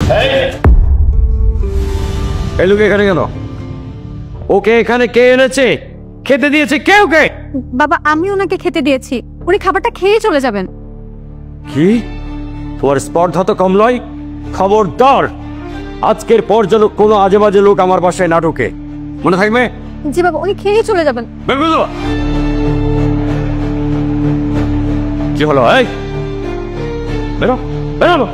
এই লোক এখানে কেন? ওকে এখানে কে এনেছে? খেতে দিয়েছে কে ওকে? বাবা আমি ওনাকে খেতে দিয়েছি, উনি খাবারটা খেয়ে চলে যাবেন। কি? তোমার স্পর্ধা তো কম নয়। খবরদার, আজকের পর যেন কোনো আজে বাজে লোক আমার বাসায় না ঢোকে, মনে থাকবে? জি বাবা, উনি খেয়ে চলে যাবেন। কি হলো? এই বেরো বেরো,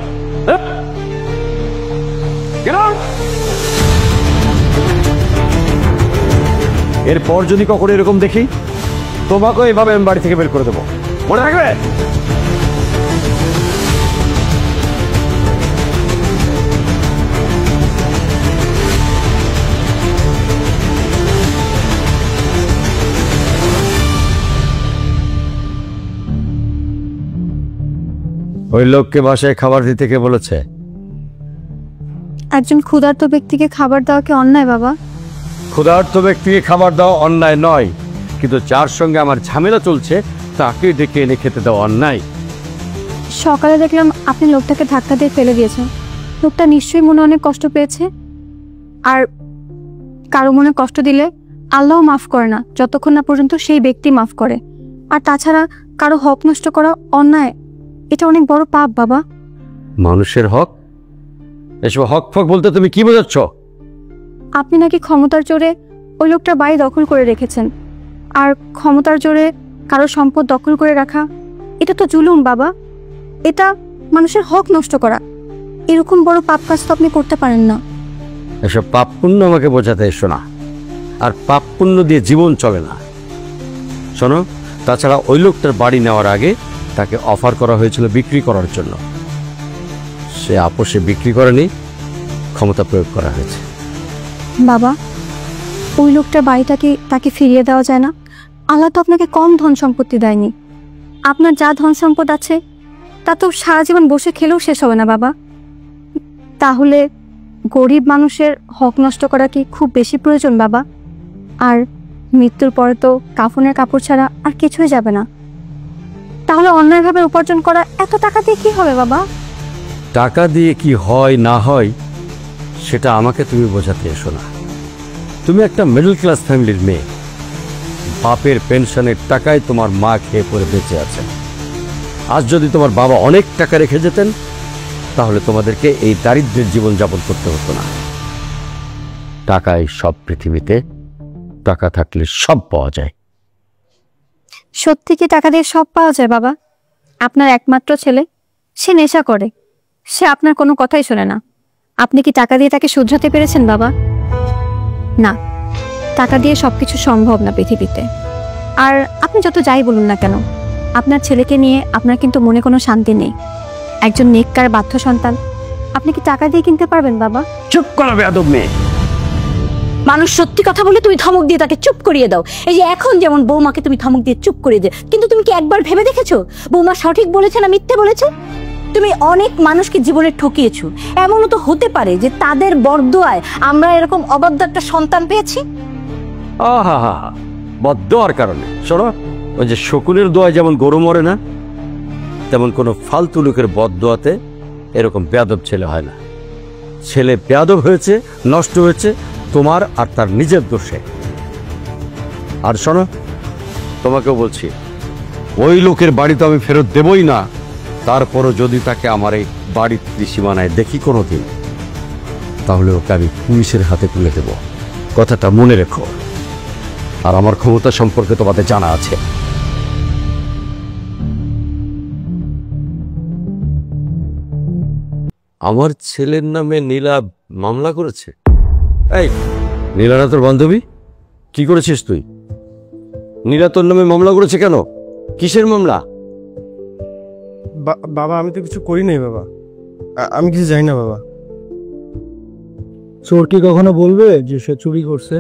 এরপর যদি কখনো এরকম দেখি তোমাকে এভাবে আমি বাড়ি থেকে বের করে দেবো, মনে থাকবে? ওই লোককে বাসায় খাবার দিতে কে বলেছে? একজন ক্ষুধার্ত ব্যক্তিকে খাবার দেওয়া কি অন্যায় বাবা? ক্ষুধার্ত ব্যক্তিকে খাবার দেওয়া অন্যায় নয়, কিন্তু যার সঙ্গে আমার ঝামেলা চলছে তাকে ডেকে এনে খেতে দেওয়া অন্যায়। সকালে দেখলাম আপনি লোকটাকে ধাক্কা দিয়ে ফেলে দিয়েছেন। লোকটা নিশ্চয়ই মনে অনেক কষ্ট পেয়েছে, আর কারো মনে কষ্ট দিলে আল্লাহ মাফ করে না যতক্ষণ না পর্যন্ত সেই ব্যক্তি মাফ করে। আর তাছাড়া কারো হক নষ্ট করা অন্যায়, এটা অনেক বড় পাপ বাবা। মানুষের হক? এসব হক ফক বলতে তুমি কি বোঝাচ্ছ? আপনি নাকি ক্ষমতার জোরে ওই লোকটার বাড়ি দখল করে রেখেছেন, আর ক্ষমতার জোরে কারো সম্পদ দখল করে রাখা এটা তো জুলুম বাবা। এটা মানুষের হক নষ্ট করা। এরকম বড় পাপ কাজ তো আপনি করতে পারেন না। এসব পাপ পুণ্য আমাকে বোঝাতে এসো না, আর পাপ পুণ্য দিয়ে জীবন চলে না। শোনো, তাছাড়া ওই লোকটার বাড়ি নেওয়ার আগে তাকে অফার করা হয়েছিল বিক্রি করার জন্য। সে আপোষে বিক্রি করেনি, ক্ষমতা প্রয়োগ করা হয়েছে। বাবা, ওই লোকটার বাড়িটাকে তাকে ফিরিয়ে দেওয়া যায় না? আল্লাহ তো আপনাকে কম ধন সম্পত্তি দেয়নি। আপনার যা ধন সম্পদ আছে তা তো সারা জীবন বসে খেলেও শেষ হবে না বাবা। তাহলে গরিব মানুষের হক নষ্ট করা কি খুব বেশি প্রয়োজন বাবা? আর মৃত্যুর পরে তো কাফনের কাপড় ছাড়া আর কিছুই যাবে না। তাহলে অন্যায়ভাবে উপার্জন করা এত টাকা দিয়ে কি হবে বাবা? টাকা দিয়ে কি হয় না হয় সেটা আমাকে তুমি বোঝাতে এসো না। তুমি একটা মিডল ক্লাস ফ্যামিলির মেয়ে। বাপের পেনশনের টাকায় তোমার মা খেয়ে পরে বেঁচে আছে। আজ যদি তোমার বাবা অনেক টাকা রেখে যেতেন তাহলে তোমাদেরকে এই দারিদ্র্যের জীবনযাপন করতে হতো না। টাকাই সব পৃথিবীতে, টাকা থাকলে সব পাওয়া যায়। সত্যি কি টাকা দিয়ে সব পাওয়া যায় বাবা? আপনার একমাত্র ছেলে, সে নেশা করে, সে আপনার কোনো কথাই শোনে না। আপনি কি টাকা দিয়ে তাকে শুধরাতে পেরেছেন বাবা? না, টাকা দিয়ে সবকিছু সম্ভব না পৃথিবীতে। আর আপনি যত যাই বলুন না কেন, আপনার ছেলেকে নিয়ে আপনার কিন্তু মনে কোনো শান্তি নেই। একজন নেককার বাধ্য সন্তান আপনি কি টাকা দিয়ে কিনতে পারবেন বাবা? চুপ করো বেয়াদব মেয়ে। মানুষ সত্যি কথা বলে তুমি ধমক দিয়ে তাকে চুপ করিয়ে দাও। এই যে এখন যেমন বৌমাকে তুমি ধমক দিয়ে চুপ করিয়ে দাও, কিন্তু তুমি কি একবার ভেবে দেখেছো বৌমা সঠিক বলেছে না মিথ্যে বলেছে? তুমি অনেক মানুষকে জীবনে ঠকিয়েছো। এমনও তো হতে পারে যে তাদের বরদোয়ায় আমরা এরকম অবাধ্য একটা সন্তান পেয়েছি। আহা হা হা, বদদোয়ার কারণে। শোনো, ওই যে শকুনের দোয়ায় যেমন গরু মরে না, তেমন কোনো ফালতু লোকের বদদোয়াতে এরকম বেয়াদব ছেলে হয় না। ছেলে বেয়াদব হয়েছে, নষ্ট হয়েছে তোমার আর তার নিজের দোষে। আর শোনো, তোমাকেও বলছি, ওই লোকের বাড়ি তো আমি ফেরত দেবই না। তারপরও যদি তাকে আমার এই বাড়ির ত্রিসীমানায় দেখি কোনোদিন, তাহলে ওকে আমি পুলিশের হাতে তুলে দেব। কথাটা মনে রেখো। আর আমার ক্ষমতা সম্পর্কে তোমাদের জানা আছে। আমার ছেলের নামে নীলা মামলা করেছে। এই নীলা না তোর বান্ধবী? কি করেছিস তুই? নীলা তোর নামে মামলা করেছে কেন? কিসের মামলা? বাবা আমি তো কিছু করি নাই বাবা, আমি কিছু জানি না বাবা। চোর কি কখনো বলবে যে সে চুরি করছে?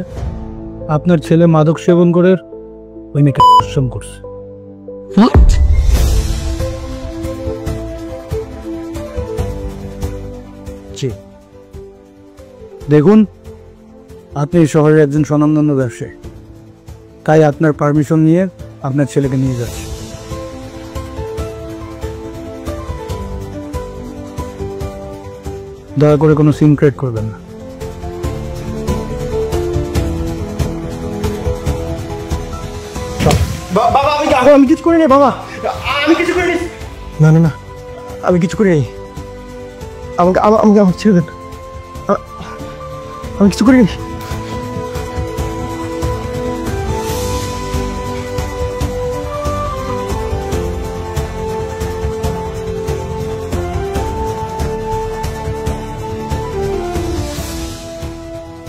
আপনার ছেলে মাদক সেবন করে ওই মেয়েকে ধর্ষণ করছে। জি দেখুন, আপনি শহরের একজন স্বনামধন্য ব্যবসায়ী, তাই আপনার পারমিশন নিয়ে আপনার ছেলেকে নিয়ে যাচ্ছে। দয়া করে কোনো সিম ক্রিয়েট করবেন না। বাবা আমি কিছু করিনি বাবা, আমি কিছু করিনি। না না না, আমি কিছু করিনি। আমাকে আমাকে আমাকে ছেড়ে দেন, আমি কিছু করিনি।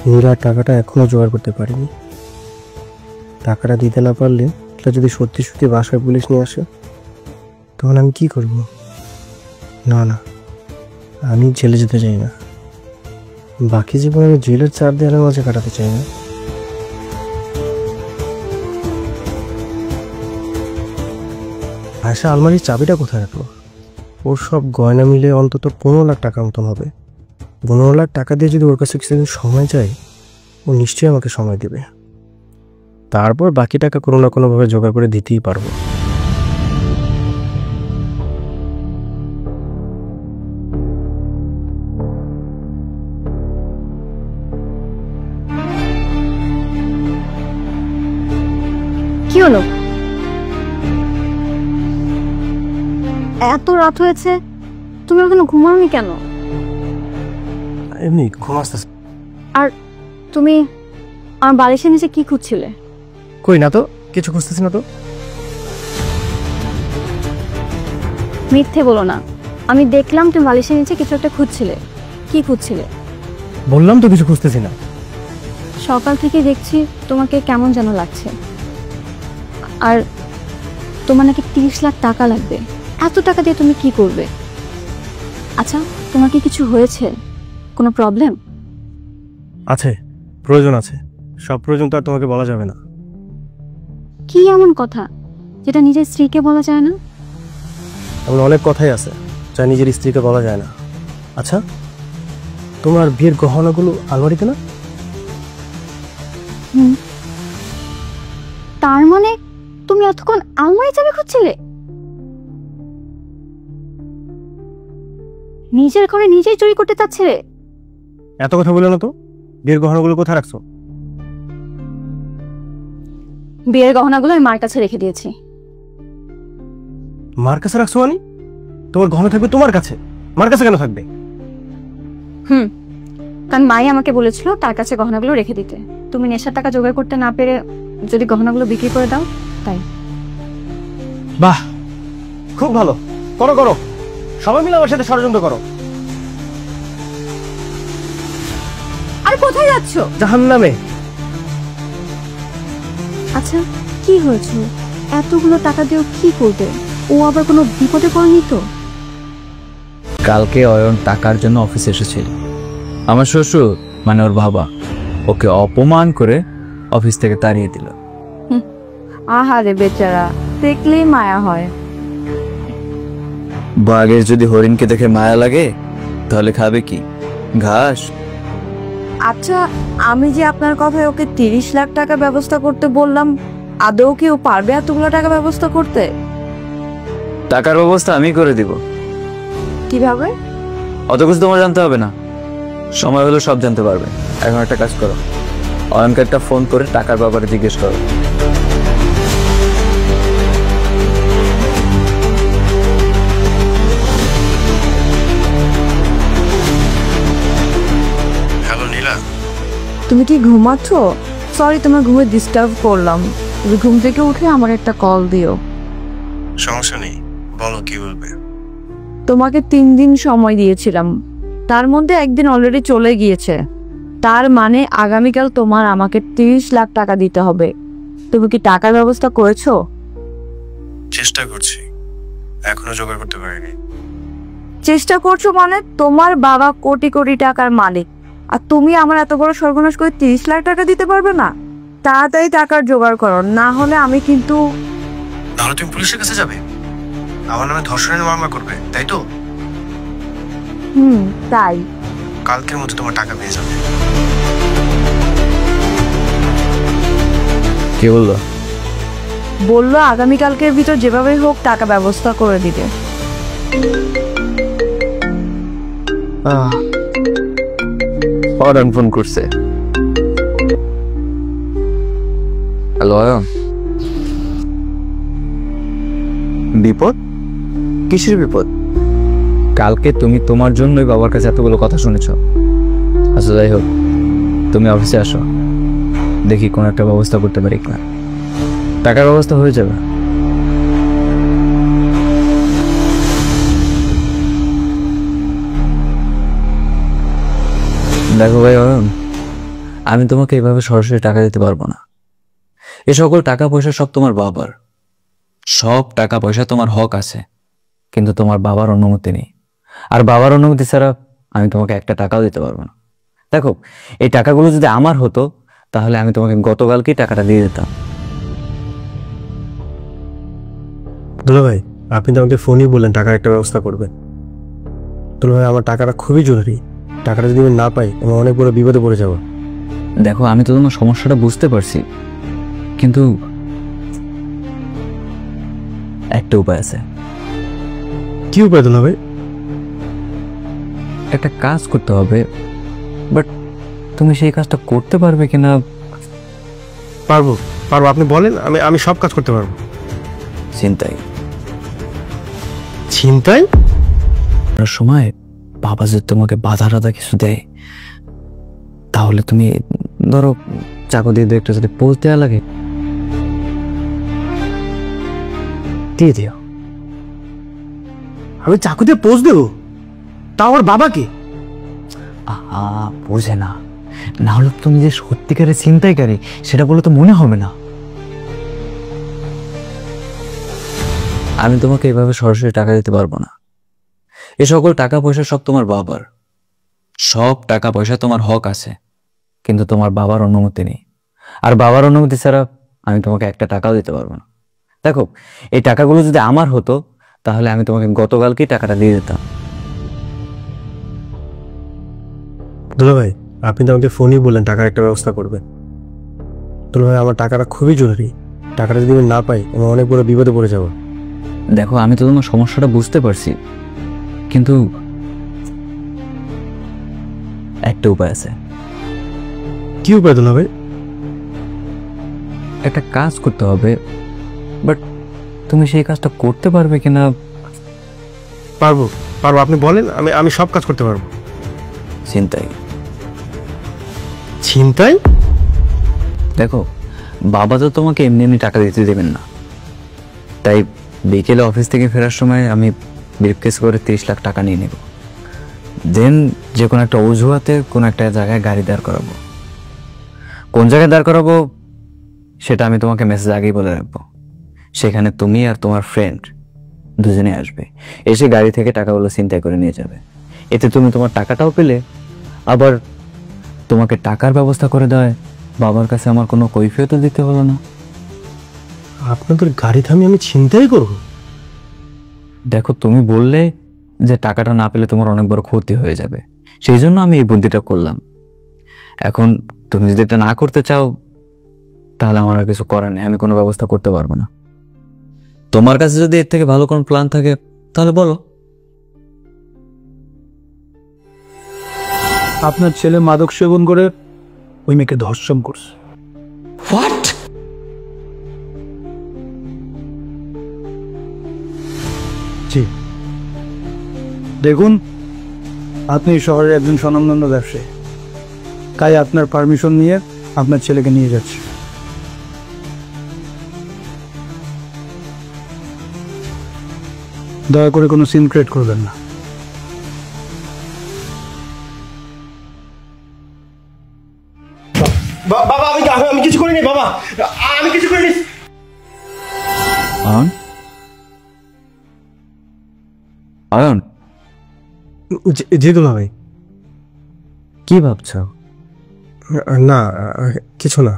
নীলার টাকাটা এখনো জোগাড় করতে পারিনি। টাকাটা দিতে না পারলে এটা যদি সত্যি সত্যি বাসায় পুলিশ নিয়ে আসে তখন আমি কি করব? না না, আমি জেলে যেতে চাই না। বাকি জীবন আমি জেলের 4 দেয়ালের মাঝে কাটাতে চাই না। আয়শা আলমারির চাবিটা কোথায় রাখলো? ওর সব গয়না মিলে অন্তত 15 লাখ টাকা মতন হবে। 15 লাখ টাকা দিয়ে যদি ওর কাছে কিছুদিন সময় চাই, ও নিশ্চয়ই আমাকে সময় দেবে। তারপর বাকি টাকা কোনো না কোনোভাবে জোগাড় করে দিতেই পারবো। কি হলো? এত রাত হয়েছে, তুমি এখনো ঘুমাওনি কেন? এমনি ঘুম আসতেছে। আর তুমি আমার বালিশের নিচে কি খুঁজছিলে? কই না তো, কিছু খুঁজতেছি না তো। মিথ্যে বলো না, আমি দেখলাম তুমি বালিশের নিচে কিছু একটা খুঁজছিলে। কি খুঁজছিলে? বললাম তো কিছু খুঁজতেছি না। সকাল থেকে দেখছি তোমাকে কেমন যেন লাগছে। আর তোমার নাকি 30 লাখ টাকা লাগবে। এত টাকা দিয়ে তুমি কি করবে? আচ্ছা, তোমার কি কিছু হয়েছে? কোনো প্রবলেম আছে, প্রয়োজন আছে। সব প্রয়োজন তো আর তোমাকে বলা যাবে না। কি এমন কথা যেটা নিজের স্ত্রীকে বলা যায় না? এমন অনেক কথাই আছে যা নিজের স্ত্রীকে বলা যায় না। আচ্ছা, তোমার বিয়ের গহনাগুলো আলমারিতে না? তার মানে তুমি এতক্ষণ আলমারি চাবি খুঁজছিলে? নিজের ঘরে নিজেই চুরি করতে চাচ্ছিলে? এত কথা বলে না তো। বিয়ের গহনাগুলো কোথায় রাখছো? বিয়ের গহনাগুলো আমি মার কাছে রেখে দিয়েছি। মার কাছে রাখছো মানে? তোমার গহনা থাকবে তোমার কাছে, মার কাছে কেন থাকবে? কারণ মাই আমাকে বলেছিল তার কাছে গহনাগুলো রেখে দিতে। তুমি নেশার টাকা জোগাড় করতে না পেরে যদি গহনাগুলো বিক্রি করে দাও, তাই। বাহ, খুব ভালো। করো করো, সবাই মিলে আমার সাথে ষড়যন্ত্র করো। আর কোথায় যাচ্ছ? জাহান্নামে। আচ্ছা, কি হয়েছে? এতগুলো টাকা দিয়েও কি করবে? ও আবার কোনো বিপদে পড়েনি তো? কালকে অয়ন টাকার জন্য অফিসে এসেছিল। আমার শ্বশুর মানে ওর বাবা ওকে অপমান করে অফিস থেকে তাড়িয়ে দিল। আহারে বেচারা, দেখলেই মায়া হয়। বাঘের যদি হরিণকে দেখে মায়া লাগে তাহলে খাবে কি? ঘাস। আচ্ছা, আমি যে আপনার কথায় ওকে 30 লাখ টাকা ব্যবস্থা করতে বললাম, আদৌ কি ও পারবে এতগুলো টাকা ব্যবস্থা করতে? টাকার ব্যবস্থা আমি করে দিব। কিভাবে? অত কিছু তোমার জানতে হবে না, সময় হলে সব জানতে পারবে। এখন একটা কাজ করো, অয়নকে একটা ফোন করে টাকার ব্যাপারে জিজ্ঞেস করো। হ্যালো নীলা, তুমি কি ঘুমাচ্ছ? সরি, তোমার ঘুমে ডিস্টার্ব করলাম। তুমি ঘুম থেকে উঠে আমার একটা কল দিও। সমস্যা নেই, বলো কি বলবে। তোমাকে 3 দিন সময় দিয়েছিলাম, তার মধ্যে একদিন অলরেডি চলে গিয়েছে। তার মানে আগামীকাল তোমার আমাকে 30 লাখ টাকা দিতে হবে। তুমি কি টাকার ব্যবস্থা করেছো? চেষ্টা করছি, এখনো জোগাড় করতে পারিনি। চেষ্টা করছো মানে? তোমার বাবা কোটি কোটি টাকার মালিক, আর তুমি আমার এত বড় সর্বনাশ করে 30 লাখ টাকা দিতে পারবে না? তাড়াতাড়ি টাকার জোগাড় করো, না হলে আমি কিন্তু। তাহলে তুমি পুলিশের কাছে যাবে, আমার নামে ধর্ষণের মামলা করবে, তাই তো? তাই। কালকের মধ্যে তোমার টাকা পেয়ে যাবে। কি বললো? বললো আগামীকালকের ভিতর যেভাবে হোক টাকা ব্যবস্থা করে দিতে। অয়ন ফোন করছে। হ্যালো অয়ন। বিপদ? কিসের বিপদ? কালকে তুমি তোমার জন্যই বাবার কাছে এতগুলো কথা শুনেছ। আচ্ছা যাই হোক, তুমি অফিসে আসো, দেখি কোন একটা ব্যবস্থা করতে পারি কিনা। টাকার ব্যবস্থা হয়ে যাবে। দেখো ভাই অয়ন, আমি তোমাকে এভাবে সরাসরি টাকা দিতে পারবো না। এ সকল টাকা পয়সা সব তোমার বাবার। সব টাকা পয়সা তোমার হক আছে, কিন্তু তোমার বাবার অনুমতি নেই। আর বাবার অনুমতি ছাড়া আমি তোমাকে একটা টাকাও দিতে পারবো না। দেখো, এই টাকাগুলো যদি আমার হতো তাহলে আমি তোমাকে গতকালকেই টাকাটা দিয়ে দিতাম। দুলা ভাই, আপনি তো আমাকে ফোনই বললেন টাকার একটা ব্যবস্থা করবেন। দুলা ভাই, আমার টাকাটা খুবই জরুরি। টাকাটা যদি আমি না পাই আমি অনেক বড় বিপদে পড়ে যাব। দেখো, আমি তো তোমার সমস্যাটা বুঝতে পারছি, কিন্তু একটা উপায় আছে। কি উপায় দুলা ভাই? একটা কাজ করতে হবে, বাট তুমি সেই কাজটা করতে পারবে কিনা। পারবো পারবো, আপনি বলেন, আমি সব কাজ করতে পারবো। চিন্তাই চিন্তাই? সময় বাবা যদি তোমাকে বাধা টাধা কিছু দেয়, তাহলে তুমি ধরো চাকু দিয়ে একটু যদি পোজ দেওয়া লাগে দিয়ে দিও। আমি চাকু দিয়ে পোজ দেবো? তাও আমার বাবাকে? আহা, বোঝে না, না হলে তুমি যে সত্যিকারের চিন্তাইকারী সেটা বলে তো মনে হবে না। আমি তোমাকে এভাবে সরাসরি টাকা দিতে পারবো না। এ সকল টাকা পয়সা সব তোমার বাবার। সব টাকা পয়সা তোমার হক আছে, কিন্তু তোমার বাবার অনুমতি নেই। আর বাবার অনুমতি ছাড়া আমি তোমাকে একটা টাকাও দিতে পারবো না। দেখো, এই টাকাগুলো যদি আমার হতো তাহলে আমি তোমাকে গতকালকেই টাকাটা দিয়ে দিতাম। দুলা ভাই, আপনি তো আমাকে ফোনই বললেন টাকার একটা ব্যবস্থা করবেন। দুলা ভাই, আমার টাকাটা খুবই জরুরি। টাকাটা যদি আমি না পাই আমি অনেক বড় বিপদে পড়ে যাব। দেখো, আমি তো তোমার সমস্যাটা বুঝতে পারছি, কিন্তু একটা উপায় আছে। কি উপায় দুলা ভাই? একটা কাজ করতে হবে, বাট তুমি সেই কাজটা করতে পারবে কিনা। পারবো পারবো, আপনি বলেন, আমি সব কাজ করতে পারবো। চিন্তাই চিন্তাই? দেখো, বাবা তো তোমাকে এমনি এমনি টাকা দিতে দেবেন না, তাই বিকেলে অফিস থেকে ফেরার সময় আমি ব্রিফকেস করে 30 লাখ টাকা নিয়ে নেব। দেন যে কোনো একটা অজুহাতে কোনো একটা জায়গায় গাড়ি দাঁড় করাবো। কোন জায়গায় দাঁড় করাবো সেটা আমি তোমাকে মেসেজ আগেই বলে রাখবো। সেখানে তুমি আর তোমার ফ্রেন্ড দুজনে আসবে, এসে গাড়ি থেকে টাকাগুলো ছিনতাই করে নিয়ে যাবে। এতে তুমি তোমার টাকাটাও পেলে, আবার তোমাকে টাকার ব্যবস্থা করে দেয় বাবার কাছে আমার কোনো কৈফিয়তও দিতে হলো না। আপনাদের গাড়ি থামিয়ে আমি চিন্তাই করবো? দেখো, তুমি বললে যে টাকাটা না পেলে তোমার অনেক বড় ক্ষতি হয়ে যাবে, সেই জন্য আমি এই বুদ্ধিটা করলাম। এখন তুমি যদি এটা না করতে চাও তাহলে আমার আর কিছু করার নেই, আমি কোনো ব্যবস্থা করতে পারবো না। তোমার কাছে যদি এর থেকে ভালো কোনো প্ল্যান থাকে তাহলে বলো। আপনার ছেলে মাদক সেবন করে ওই মেয়েকে ধর্ষণ করছে। হোয়াট? জি, দেখুন, আপনি শহরের একজন স্বনামধন্য ব্যবসায়ী, তাই আপনার পারমিশন নিয়ে আপনার ছেলেকে নিয়ে যাচ্ছে। দয়া করে কোনো সিন ক্রিয়েট করবেন না। বাবা, আমি কিছু করিনি বাবা, আমি কিছু করিনি। অয়ন, অয়ন, জি দুলা ভাই। কি ভাবছো? না, কিছু না।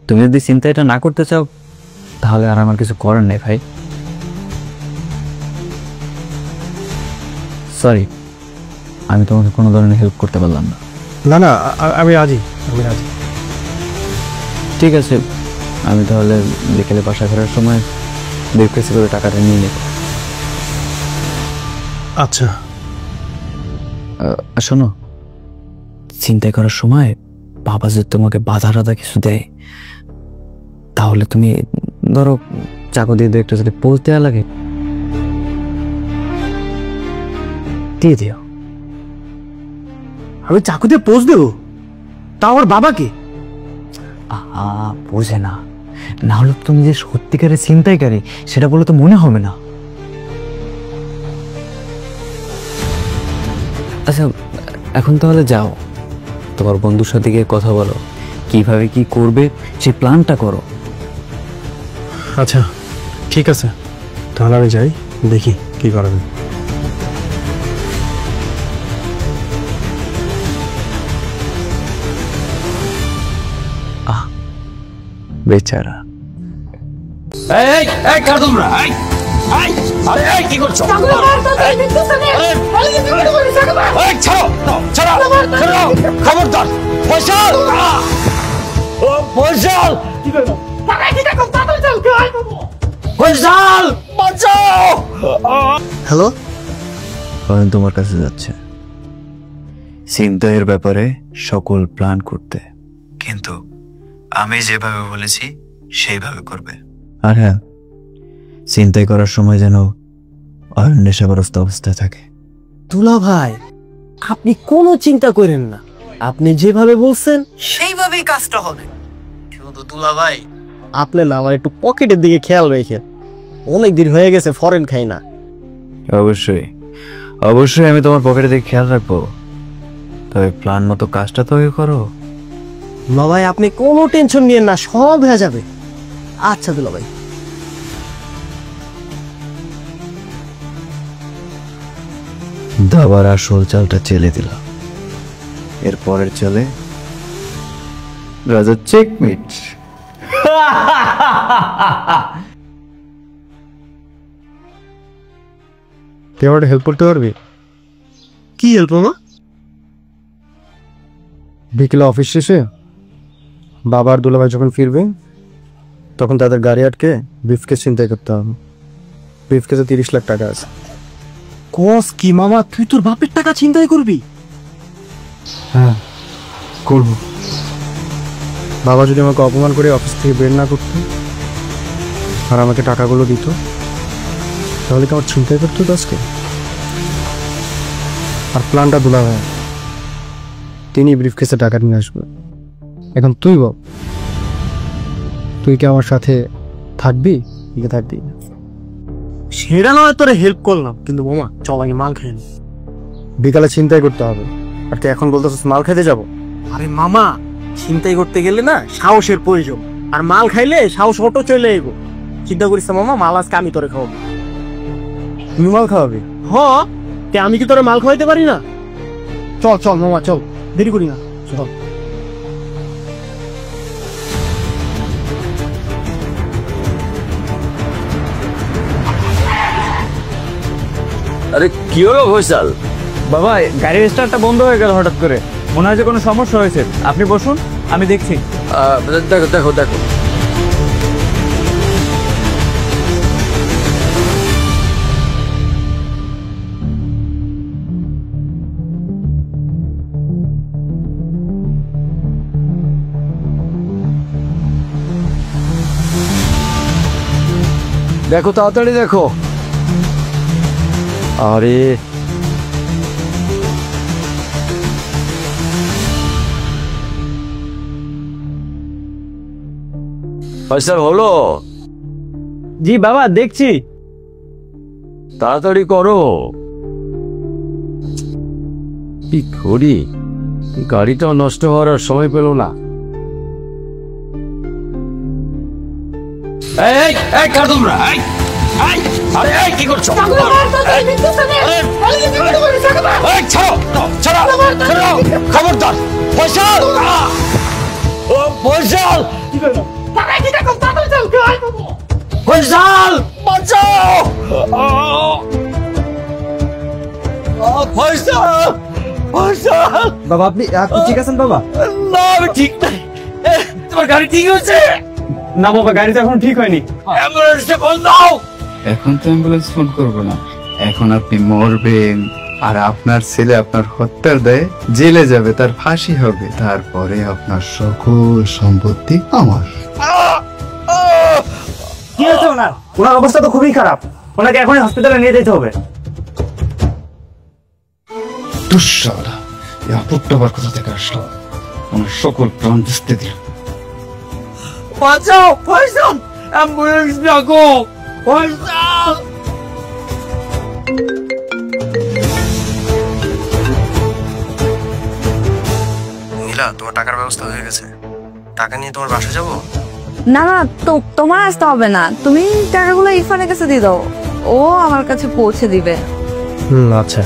তুমি যদি চিন্তাটা না করতে চাও তাহলে আর আমার কিছু করার নেই ভাই। সরি, আমি তোমাকে কোনো ধরনের হেল্প করতে পারলাম না। না না, আমি রাজি। ঠিক আছে, আমি তাহলে বিকেলে বাসা ফেরার সময় ব্রিফকেসে করে টাকাটা নিয়ে নেব। আচ্ছা। শোনো, চিন্তাই করার সময় বাবা যদি তোমাকে বাধা টাধা কিছু দেয়, তাহলে তুমি ধরো চাকু দিয়ে একটা যদি পোজ দেওয়া লাগে দিয়ে দিও। আমি চাকু দিয়ে পোজ দেবো? তা আমার বাবাকে? আহা, বোঝে না, না হলে তুমি যে সত্যিকারের চিন্তাইকারী সেটা বলে তো মনে হবে না। আচ্ছা, এখন তাহলে যাও, তোমার বন্ধুর সাথে গিয়ে কথা বলো, কিভাবে কি করবে সেই প্ল্যানটা করো। আচ্ছা ঠিক আছে, তাহলে আমি যাই, দেখি কি করাবে। বেচারা। এই এই কার তোমরা? এই এই আরে এই কি করছো? এই ছাড়ো ছাড়ো ছাড়ো, খবরদার ফয়সাল! ও ফয়সাল, ফয়সাল বাঁচাও! হ্যালো, কারণ তোমার কাছে যাচ্ছে চিন্তায়ের ব্যাপারে সকল প্ল্যান করতে, কিন্তু আমি যেভাবে বলেছি সেইভাবে করবে। আর হ্যাঁ, চিন্তাই করার সময় যেন অয়ন নেশাগ্রস্ত অবস্থায় থাকে। দুলা ভাই আপনি কোনো চিন্তা করেন না, আপনি যেভাবে বলছেন সেইভাবেই কাজটা হবে। শুধু দুলা ভাই আপনি না আমার একটু পকেটের দিকে খেয়াল রেখে, অনেক দিন হয়ে গেছে ফরেন খাই না। অবশ্যই অবশ্যই আমি তোমার পকেটে দিকে খেয়াল রাখবো, তবে প্ল্যান মতো কাজটা তো করো। দুলা ভাই আপনি কোনো টেনশন নিয়েন না, সব হয়ে যাবে। আচ্ছা দুলা ভাই। দাবার আসল চালটা চেলে দিলাম, এর পরের চালে রাজা চেকমেট। তুই আমার হেল্প করতে পারবি? কি হেল্প মামা? বিকেলে অফিস শেষে বাবা আর দুলাভাই যখন ফিরবে তখন তাদের গাড়ি আটকে ব্রিফকেস চিন্তাই করতে হবে। ব্রিফকেসে 30 লাখ টাকা আছে। কস কি মামা, তুই তোর বাপের টাকা চিন্তাই করবি? হ্যাঁ করব। বাবা যদি আমাকে অপমান করে অফিস থেকে বের না করতো আর আমাকে টাকাগুলো দিত, তাহলে কি আমার চিন্তাই করতো আজকে? আর প্ল্যানটা দুলা ভাই, তিনি ব্রিফকেসে টাকা নিয়ে আসবে। এখন তুই বল, তুই কি আমার সাথে থাকবি? থাকবি সেটা নয়, তোরে হেল্প করলাম, কিন্তু মামা চল আগে মাল খেয়ে নি। বিকালে চিন্তাই করতে হবে, আর তুই এখন বলতেছিস মাল খেতে যাব? আরে মামা, চিন্তাই করতে গেলে না সাহসের প্রয়োজন, আর মাল খাইলে সাহস অটো চলে এগো। চিন্তা করিস না মামা, মাল আজকে আমি তোরে খাওয়াবো। তুমি মাল খাওয়াবি? হ্যাঁ, আমি কি তোরে মাল খাওয়াইতে পারি না? চল চল মামা চল, দেরি করি না, চল। আরে কি হলো ফয়সাল? বাবা, গাড়ির স্টার্টটা বন্ধ হয়ে গেল হঠাৎ করে, মনে হয় যে কোনো সমস্যা হয়েছে। আপনি বসুন, আমি দেখছি। দেখো দেখো দেখো। দেখো তাড়াতাড়ি দেখো। আরে ফয়সাল হলো? জি বাবা, দেখছি। তাড়াতাড়ি করো। কি করি, গাড়িটাও নষ্ট হওয়ার আর সময় পেল না। এই এই কার তোমরা? এই এই আরে এই কি করছো? এই ছাড়ো ছাড়ো ছাড়ো, খবরদার ফয়সাল! ও ফয়সাল, ফয়সাল বাঁচাও! ফয়সাল ফয়সাল! বাবা আপনি ঠিক আছেন বাবা? না আমি ঠিক নাই। তোমার গাড়ি ঠিক হচ্ছে? না বাবা, গাড়ি তো এখন ঠিক হয়নি। অ্যাম্বুলেন্সে ফোন দাও। এখন তো অ্যাম্বুলেন্স ফোন করবো না, এখন আপনি মরবেন আর আপনার ছেলে আপনার হত্যার দায়ে জেলে যাবে, তার ফাঁসি হবে, তারপরে আপনার সকল সম্পত্তি আমার। কি হয়েছে ওনার? ওনার অবস্থা তো খুবই খারাপ, ওনাকে এখনই হসপিটালে নিয়ে যেতে হবে। দুঃসালা, এই আপদটা আবার কোথা থেকে আসলো? আমার সকল প্রাণ দিতে দিল। বাঁচাও, পয়সন, অ্যাম্বুলেন্স ডাকো, পয়সা। নীলা, তোমার টাকার ব্যবস্থা হয়ে গেছে। টাকা নিয়ে তোমার বাসা যাবো? না না, তোমার আসতে হবে না, তুমি টাকাগুলো ইরফানের কাছে দিয়ে দাও, ও আমার কাছে পৌঁছে দিবে। আচ্ছা।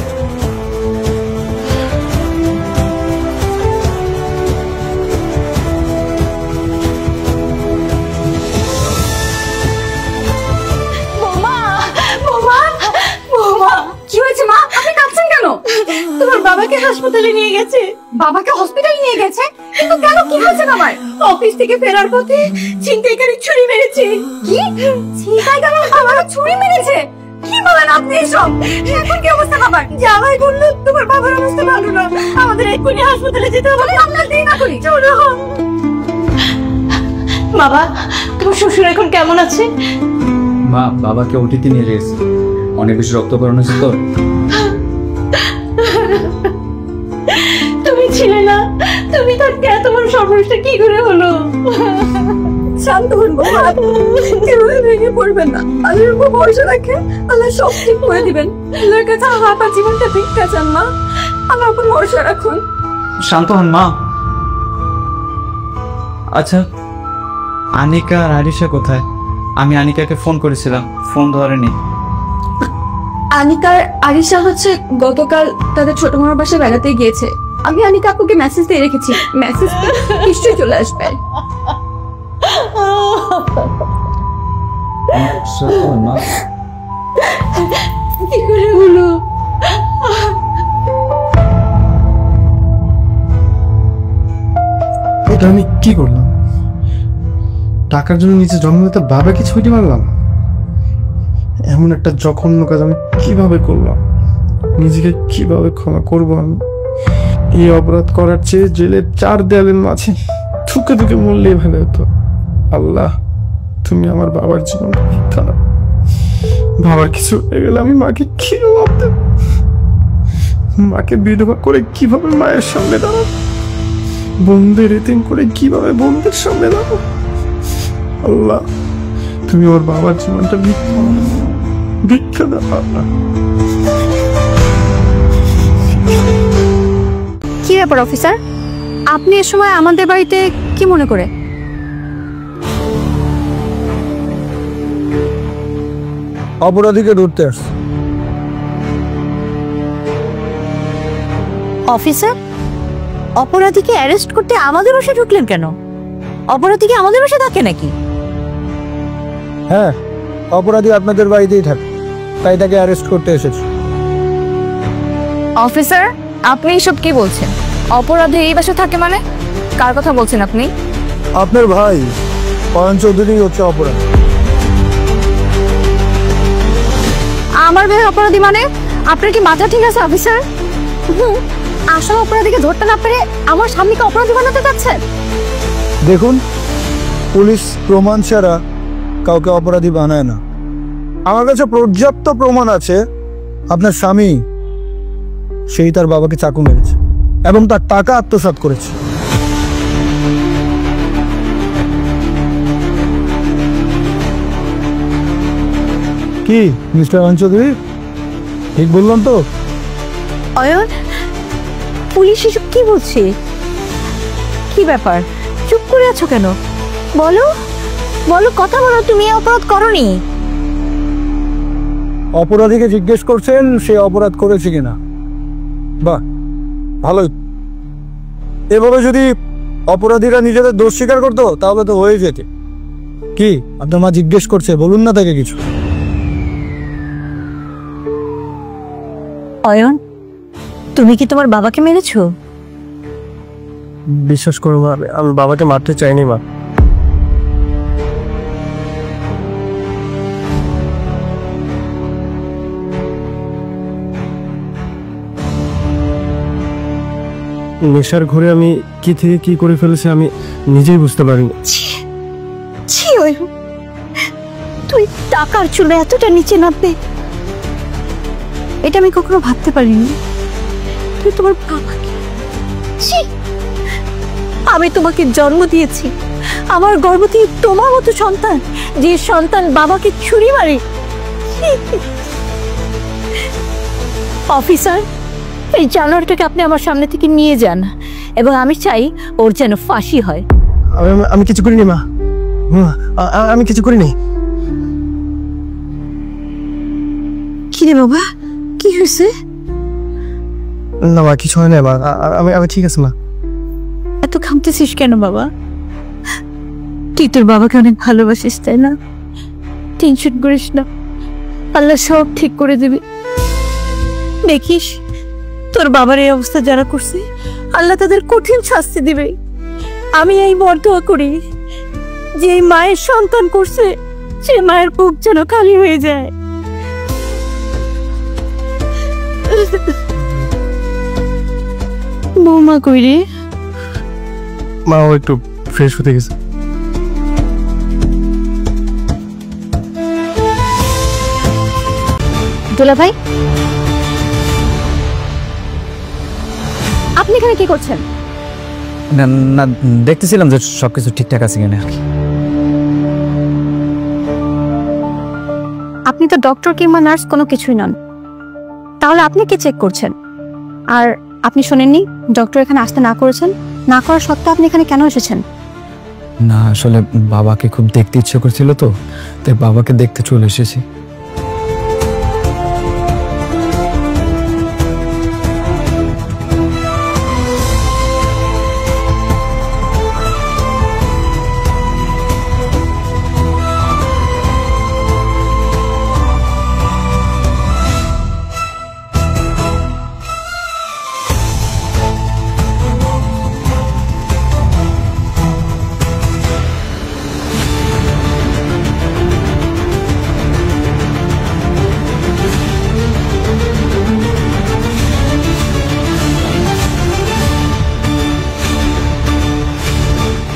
কি হয়েছে মা? আপনি কাঁদছেন কেন? তোমার বাবাকে হাসপাতালে নিয়ে গেছে। বাবাকে হসপিটালে নিয়ে গেছে? কিন্তু কেন, কি হয়েছে বাবার? অফিস থেকে ফেরার পথে ছিনতাইকারী ছুরি মেরেছে। কি? ছিনতাইকারী বাবার ছুরি মেরেছে? কি বলেন আপনি এসব? এখন কি অবস্থা বাবার? জামাই বললো তোমার বাবার অবস্থা ভালো না, আমাদের এক্ষুনি হাসপাতালে যেতে হবে। আমরা দেরি না করি, চলো। বাবা, তোমার শ্বশুর এখন কেমন আছে? মা, বাবাকে ওটিতে নিয়ে গেছে, অনেক বেশি রক্তকরণ হয়েছে তো। তুমি ছিলে না, তুমি থাকতে তোমার সর্বনাশটা কি করে হলো? শান্ত হন বাবা, এভাবে ভেঙে পড়বেন না। আল্লাহর উপর ভরসা রাখেন, আল্লাহ সব ঠিক করে দিবেন। আল্লাহর কাছে আপনার জীবনটা ভিক্ষা চান মা, আল্লাহর উপর ভরসা রাখুন। শান্ত হন মা। আচ্ছা, আনিকা আর আরিশা কোথায়? আমি আনিকাকে ফোন করেছিলাম, ফোন ধরেনি। আনিকার আরিশা হচ্ছে গতকাল তাদের ছোট মামার বাসায় বেড়াতে গিয়েছে। আমি আনিকা আপুকে মেসেজ দিয়ে রেখেছি, মেসেজ নিশ্চয়ই চলে আসবে। কি করে হলো? এটা আমি কি করলাম? টাকার জন্য নিজে জন্ম নিতে বাবাকে ছুটি মারলাম। এমন একটা জঘন্য কাজ আমি কিভাবে করলাম? নিজেকে কিভাবে ক্ষমা করবো আমি? এই অপরাধ করার চেয়ে জেলের 4 দেয়ালের মাঝে থুকে থুকে মরলেই ভালো হতো। আল্লাহ, তুমি আমার বাবার জীবন ভিক্ষা দাও। বাবার কিছু হয়ে গেলে আমি মাকে কি জবাব দেব? মাকে বিধবা করে কিভাবে মায়ের সামনে দাঁড়াবো? বন্ধের এতিম করে কিভাবে বন্ধের সামনে দাঁড়াবো? আল্লাহ, তুমি ওর বাবার জীবনটা ভিক্ষা দাও আল্লাহ। কি ব্যাপার অফিসার, আপনি এ সময় আমাদের বাড়িতে কি মনে করে? অপরাধীকে ধরতে আসছে। অফিসার, অপরাধীকে অ্যারেস্ট করতে আমাদের বাসায় ঢুকলেন কেন? অপরাধীকে আমাদের বাসায় থাকে নাকি? হ্যাঁ, অপরাধী আপনাদের বাড়িতেই থাকে, তাই তাকে অ্যারেস্ট করতে এসেছে। অফিসার, আপনি এসব কি বলছেন? অপরাধী এই বাসায় থাকে মানে? কার কথা বলছেন আপনি? আপনার ভাই অয়ন চৌধুরী হচ্ছে অপরাধী। আমার ভাই অপরাধী মানে? আপনার কি মাথা ঠিক আছে অফিসার? আসল অপরাধীকে ধরতে না পেরে আমার স্বামীকে অপরাধী বানাতে চাচ্ছেন? দেখুন, পুলিশ প্রমাণ ছাড়া কাউকে অপরাধী বানায় না। আমার কাছে পর্যাপ্ত প্রমাণ আছে আপনার স্বামী সেই তার বাবাকে চাকু মেরেছে এবং তার টাকা আত্মসাৎ করেছে। কি মিস্টার অয়ন চৌধুরী, ঠিক বললাম তো? অয়ন, পুলিশ এসব কি বলছে? কি ব্যাপার, চুপ করে আছো কেন? বলো বলো, কথা বলো। তুমি এই অপরাধ করনি। অপরাধীকে জিজ্ঞেস করছেন সে অপরাধ করেছে কিনা? বাহ, ভালোই। এভাবে যদি অপরাধীরা নিজেদের দোষ স্বীকার করতো তাহলে তো হয়ে যেত। কি আপনার মা জিজ্ঞেস করছে, বলুন না তাকে কিছু। অয়ন, তুমি কি তোমার বাবাকে মেরেছো? বিশ্বাস করো মা, আমি বাবাকে মারতে চাইনি মা। নেশার ঘরে আমি কি থেকে কি করে ফেলেছি আমি নিজেই বুঝতে পারিনি। ছি ওই তুই টাকার চুলে এতটা নিচে নামবে এটা আমি কখনো ভাবতে পারিনি। তুই তোমার বাবাকে ছি আমি তোমাকে জন্ম দিয়েছি আমার গর্ভ থেকে তোমার মতো সন্তান যে সন্তান বাবাকে ছুরি মারে অফিসার এই জানোয়ারটাকে আপনি আমার সামনে থেকে নিয়ে যান এবং আমি চাই ওর যেন ফাঁসি হয়। আমি কিছু করিনি মা, আমি কিছু করিনি। কি রে বাবা কি হয়েছে? না মা কিছু হয় না মা, আমি ঠিক আছে মা। এত ঘামতেছিস কেন বাবা? তুই তোর বাবাকে অনেক ভালোবাসিস তাই না? টেনশন করিস না, আল্লাহ সব ঠিক করে দেবে। দেখিস তোর বাবার এই অবস্থা যারা করছে আল্লাহ তাদের কঠিন শাস্তি দিবে। আমি এই বরদোয়া করি যে এই মায়ের সন্তান করছে সে মায়ের বুক যেন খালি হয়ে যায়। বৌমা কই রে? মা ও একটু ফ্রেশ হতে গেছে। দোলা ভাই, আপনি এখানে কি করছেন? না না, দেখতেছিলাম যে সবকিছু ঠিকঠাক আছে কিনা আর কি। আপনি তো ডক্টর কিংবা নার্স কোনো কিছুই নন, তাহলে আপনি কি চেক করছেন? আর আপনি শোনেননি ডক্টর এখানে আসতে না করেছেন? না করার সত্ত্বেও আপনি এখানে কেন এসেছেন? না আসলে বাবাকে খুব দেখতে ইচ্ছে করছিল তো, তাই বাবাকে দেখতে চলে এসেছি।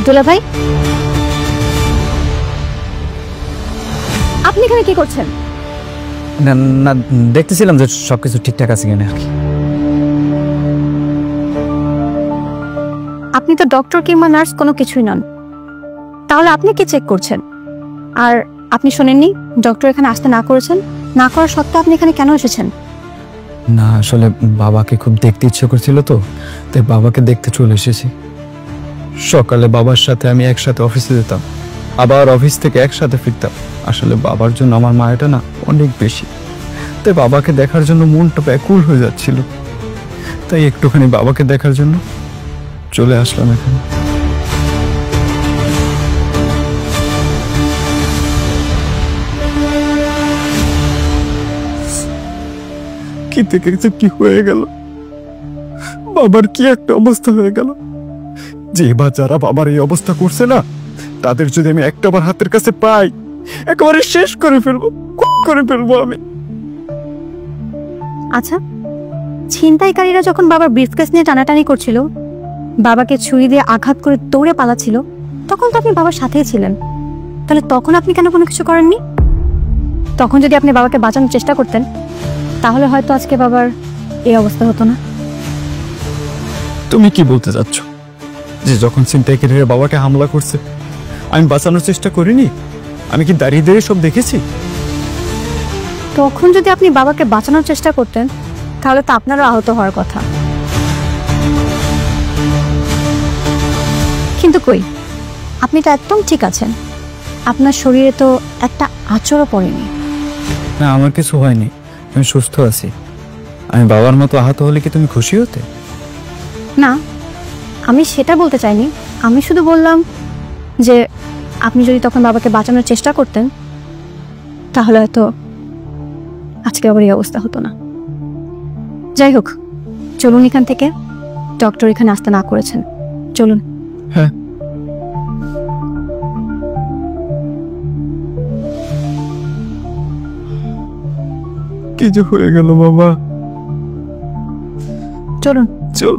দোলা ভাই, আপনি এখানে কি করছেন? না না, দেখতেছিলাম যে সবকিছু ঠিকঠাক আছে কিনা আর কি। আপনি তো ডক্টর কিংবা নার্স কোনো কিছুই নন, তাহলে আপনি কি চেক করছেন? আর আপনি শোনেননি ডক্টর এখানে আসতে না করেছেন? না করার সত্ত্বেও আপনি এখানে কেন এসেছেন? না আসলে বাবাকে খুব দেখতে ইচ্ছে করছিল তো, তাই বাবাকে দেখতে চলে এসেছি। সকালে বাবার সাথে আমি একসাথে অফিসে যেতাম, আবার অফিস থেকে একসাথে ফিরতাম। আসলে বাবার জন্য আমার মায়াটা না অনেক বেশি, তাই বাবাকে দেখার জন্য মনটা ব্যাকুল হয়ে যাচ্ছিল। তাই একটুখানি বাবাকে দেখার জন্য চলে আসলাম এখানে। কি থেকে কি হয়ে গেল, বাবার কি একটা অবস্থা হয়ে গেল। যে বা যারা বাবার এই অবস্থা করছে না, তাদের যদি আমি একটাবার হাতের কাছে পাই একেবারে শেষ করে ফেলবো, করে ফেলবো আমি। আচ্ছা, ছিনতাইকারীরা যখন বাবার ব্রিফকেস নিয়ে টানাটানি করছিল, বাবাকে ছুরি দিয়ে আঘাত করে দৌড়ে পালাচ্ছিল, তখন তো আপনি বাবার সাথেই ছিলেন। তাহলে তখন আপনি কেন কোনো কিছু করেননি? তখন যদি আপনি বাবাকে বাঁচানোর চেষ্টা করতেন তাহলে হয়তো আজকে বাবার এই অবস্থা হতো না। তুমি কি বলতে চাচ্ছ যে যখন ছিনতাইকারীরা বাবাকে হামলা করছে আমি বাঁচানোর চেষ্টা করিনি? আমি কি দাঁড়িয়ে দাঁড়িয়ে সব দেখেছি? তখন যদি আপনি বাবাকে বাঁচানোর চেষ্টা করতেন তাহলে তো আপনারও আহত হওয়ার কথা। কিন্তু কই, আপনি তো একদম ঠিক আছেন, আপনার শরীরে তো একটা আঁচড়ও পড়েনি। না আমার কিছু হয়নি, আমি সুস্থ আছি। আমি বাবার মতো আহত হলে কি তুমি খুশি হতে? না, আমি সেটা বলতে চাইনি। আমি শুধু বললাম যে আপনি যদি তখন বাবাকে বাঁচানোর চেষ্টা করতেন তাহলে হয়তো আজকে আবার এই অবস্থা হতো না। যাই হোক, চলুন এখান থেকে, ডক্টর এখানে আসতে না করেছেন, চলুন। হ্যাঁ, কি যে হয়ে গেল বাবা। চলুন। চল।